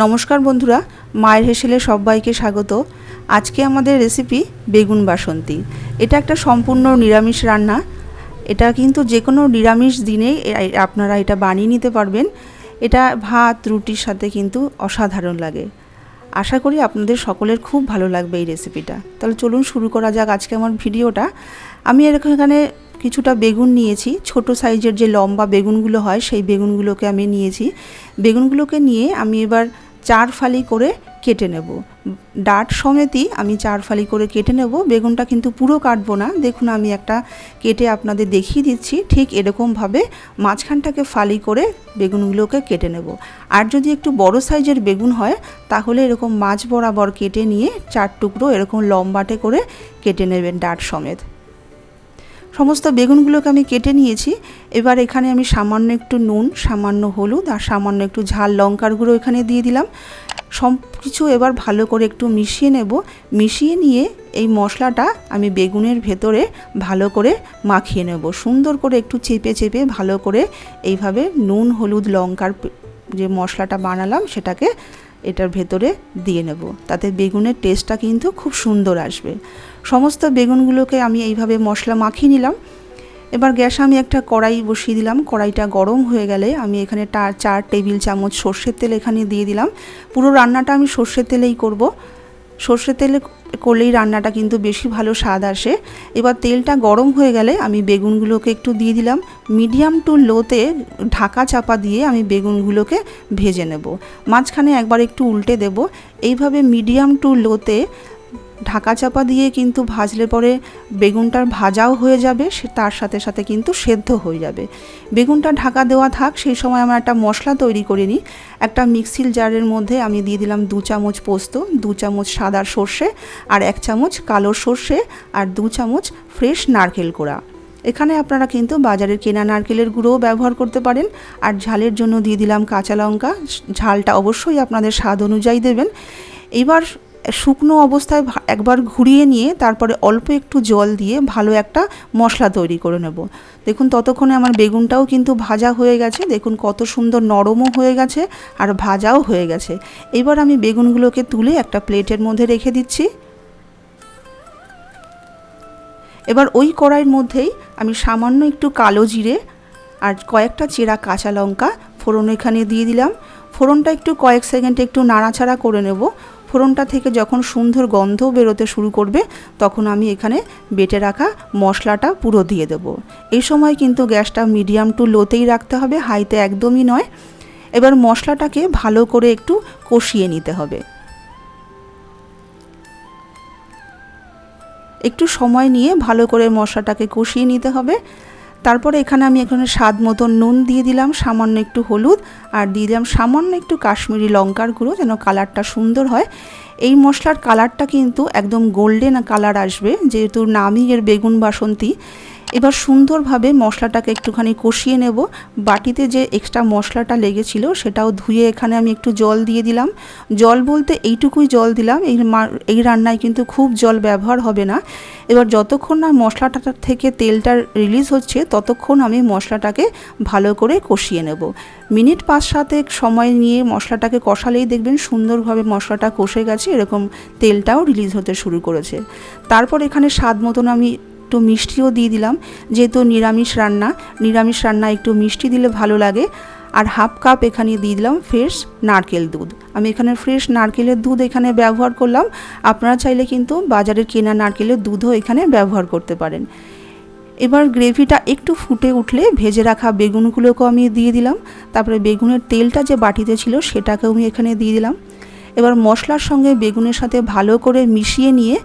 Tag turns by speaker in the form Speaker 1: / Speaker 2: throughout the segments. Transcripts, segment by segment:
Speaker 1: নমস্কার বন্ধুরা, মায়ের হেসেলে সবাইকে স্বাগত। আজকে আমাদের রেসিপি বেগুন বাসন্তী। এটা একটা সম্পূর্ণ নিরামিষ রান্না। এটা কিন্তু যে কোনো নিরামিষ দিনেই আপনারা এটা বানিয়ে নিতে পারবেন। এটা ভাত রুটির সাথে কিন্তু অসাধারণ লাগে। আশা করি আপনাদের সকলের খুব ভালো লাগবে এই রেসিপিটা। তাহলে চলুন শুরু করা যাক আজকে আমার ভিডিওটা। আমি এখানে কিছুটা বেগুন নিয়েছি, ছোট সাইজের যে লম্বা বেগুনগুলো হয় সেই বেগুনগুলোকে আমি নিয়েছি। বেগুনগুলোকে নিয়ে আমি এবার 4 ফালি করে কেটে নেব। ডাঁট সমেতই আমি 4 ফালি করে কেটে নেব। বেগুনটা কিন্তু পুরো কাটবো না। দেখুন আমি একটা কেটে আপনাদের দেখিয়ে দিচ্ছি। ঠিক এরকমভাবে মাঝখানটাকে ফালি করে বেগুনগুলোকে কেটে নেব। আর যদি একটু বড় সাইজের বেগুন হয় তাহলে এরকম মাঝ বরাবর কেটে নিয়ে 4 টুকরো এরকম লম্বাটে করে কেটে নেবেন ডাঁট সমেত। সমস্ত বেগুনগুলোকে আমি কেটে নিয়েছি। এবার এখানে আমি সামান্য একটু নুন, সামান্য হলুদ আর সামান্য একটু ঝাল লঙ্কার গুঁড়ো এখানে দিয়ে দিলাম। সব কিছু এবার ভালো করে একটু মিশিয়ে নেব। মিশিয়ে নিয়ে এই মশলাটা আমি বেগুনের ভেতরে ভালো করে মাখিয়ে নেব। সুন্দর করে একটু চেপে চেপে ভালো করে এইভাবে নুন হলুদ লঙ্কার যে মশলাটা বানালাম সেটাকে এটার ভেতরে দিয়ে নেব। তাতে বেগুনের টেস্টটা কিন্তু খুব সুন্দর আসবে। সমস্ত বেগুনগুলোকে আমি এইভাবে মশলা মাখিয়ে নিলাম। এবার গ্যাসে আমি একটা কড়াই বসিয়ে দিলাম। কড়াইটা গরম হয়ে গেলে আমি এখানে 4 টেবিল চামচ সর্ষের তেল এখানে দিয়ে দিলাম। পুরো রান্নাটা আমি সর্ষের তেলেই করব। সর্ষের তেলে করলেই রান্নাটা কিন্তু বেশি ভালো স্বাদ আসে। এবার তেলটা গরম হয়ে গেলে আমি বেগুনগুলোকে একটু দিয়ে দিলাম। মিডিয়াম টু লোতে ঢাকা চাপা দিয়ে আমি বেগুনগুলোকে ভেজে নেব। মাঝখানে একবার একটু উল্টে দেব। এইভাবে মিডিয়াম টু লোতে ঢাকা চাপা দিয়ে কিন্তু ভাজলে পরে বেগুনটার ভাজাও হয়ে যাবে, সে তার সাথে সাথে কিন্তু সেদ্ধ হয়ে যাবে। বেগুনটা ঢাকা দেওয়া থাক, সেই সময় আমরা একটা মশলা তৈরি করে নিই। একটা মিক্সির জারের মধ্যে আমি দিয়ে দিলাম 2 চামচ পোস্ত, 2 চামচ সাদা সর্ষে আর 1 চামচ কালো সর্ষে আর 2 চামচ ফ্রেশ নারকেল কোড়া। এখানে আপনারা কিন্তু বাজারের কেনা নারকেলের গুঁড়োও ব্যবহার করতে পারেন। আর ঝালের জন্য দিয়ে দিলাম কাঁচা লঙ্কা। ঝালটা অবশ্যই আপনাদের স্বাদ অনুযায়ী দেবেন। এবার শুকনো অবস্থায় একবার ঘুরিয়ে নিয়ে তারপরে অল্প একটু জল দিয়ে ভালো একটা মশলা তৈরি করে নেব। দেখুন ততক্ষণে আমার বেগুনটাও কিন্তু ভাজা হয়ে গেছে। দেখুন কত সুন্দর নরমও হয়ে গেছে আর ভাজাও হয়ে গেছে। এবার আমি বেগুনগুলোকে তুলে একটা প্লেটের মধ্যে রেখে দিচ্ছি। এবার ওই কড়াইয়ের মধ্যেই আমি সামান্য একটু কালো জিরে আর কয়েকটা চেরা কাঁচা লঙ্কা ফোড়ন এখানে দিয়ে দিলাম। ফোড়নটা একটু কয়েক সেকেন্ড একটু নাড়াচাড়া করে নেব। ফোড়নটা থেকে যখন সুন্দর গন্ধ বেরোতে শুরু করবে তখন আমি এখানে বেটে রাখা মশলাটা পুরো দিয়ে দেব। এই সময় কিন্তু গ্যাসটা মিডিয়াম টু লোতেই রাখতে হবে, হাইতে একদমই নয়। এবার মশলাটাকে ভালো করে একটু কষিয়ে নিতে হবে। একটু সময় নিয়ে ভালো করে মশলাটাকে কষিয়ে নিতে হবে। তারপরে এখানে আমি স্বাদ মতো নুন দিয়ে দিলাম, সামান্য একটু হলুদ আর দিয়ে দিলাম সামান্য একটু কাশ্মীরি লঙ্কার গুঁড়ো যেন কালারটা সুন্দর হয়। এই মশলার কালারটা কিন্তু একদম গোল্ডেন কালার আসবে, যেহেতু নামই এর বেগুন বাসন্তী। এবার সুন্দরভাবে মশলাটাকে একটুখানি কষিয়ে নেব। বাটিতে যে এক্সট্রা মশলাটা লেগেছিল সেটাও ধুয়ে এখানে আমি একটু জল দিয়ে দিলাম। জল বলতে এইটুকুই জল দিলাম। এই রান্নায় কিন্তু খুব জল ব্যবহার হবে না। এবার যতক্ষণ না মশলাটা থেকে তেলটা রিলিজ হচ্ছে ততক্ষণ আমি মশলাটাকে ভালো করে কষিয়ে নেব। মিনিট 5-7 সময় নিয়ে মশলাটাকে কষালেই দেখবেন সুন্দরভাবে মশলাটা কষে গেছে, এরকম তেলটাও রিলিজ হতে শুরু করেছে। তারপর এখানে স্বাদ মতন আমি একটু মিষ্টিও দিয়ে দিলাম। যেহেতু নিরামিষ রান্না একটু মিষ্টি দিলে ভালো লাগে। আর 1/2 কাপ এখানে দিয়ে দিলাম ফ্রেশ নারকেল দুধ। আমি এখানে ফ্রেশ নারকেলের দুধ এখানে ব্যবহার করলাম। আপনারা চাইলে কিন্তু বাজারের কেনা নারকেলের দুধও এখানে ব্যবহার করতে পারেন। এবার গ্রেভিটা একটু ফুটে উঠলে ভেজে রাখা বেগুনগুলোকেও আমি দিয়ে দিলাম। তারপরে বেগুনের তেলটা যে বাটিতে ছিল সেটাকেও আমি এখানে দিয়ে দিলাম। এবার মশলার সঙ্গে বেগুনের সাথে ভালো করে মিশিয়ে নিয়ে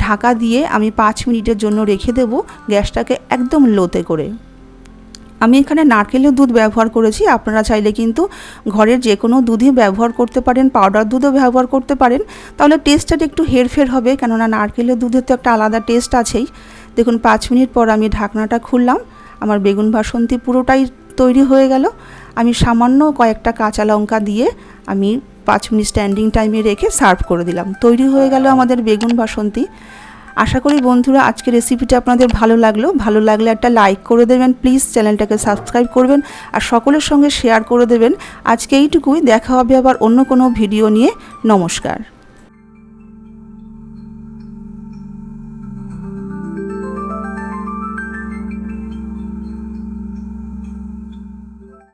Speaker 1: ঢাকা দিয়ে আমি 5 মিনিটের জন্য রেখে দেব, গ্যাসটাকে একদম লোতে করে। আমি এখানে নারকেলের দুধ ব্যবহার করেছি। আপনারা চাইলে কিন্তু ঘরের যে কোনো দুধই ব্যবহার করতে পারেন, পাউডার দুধও ব্যবহার করতে পারেন। তাহলে টেস্টটা একটু হেরফের হবে, কেননা নারকেলের দুধের তো একটা আলাদা টেস্ট আছেই। দেখুন 5 মিনিট পর আমি ঢাকনাটা খুললাম। আমার বেগুন বাসন্তী পুরোটাই তৈরি হয়ে গেল। আমি সামান্য কয়েকটা কাঁচা লঙ্কা দিয়ে আমি 5 মিনিট স্ট্যান্ডিং টাইমে রেখে সার্ভ করে দিলাম। তৈরি হয়ে গেল আমাদের বেগুন বাসন্তী। আশা করি বন্ধুরা আজকের রেসিপিটা আপনাদের ভালো লাগলে একটা লাইক করে দেবেন, প্লিজ চ্যানেলটাকে সাবস্ক্রাইব করবেন আর সকলের সঙ্গে শেয়ার করে দেবেন। আজকে এইটুকুই, দেখা হবে আবার অন্য কোনো ভিডিও নিয়ে। নমস্কার।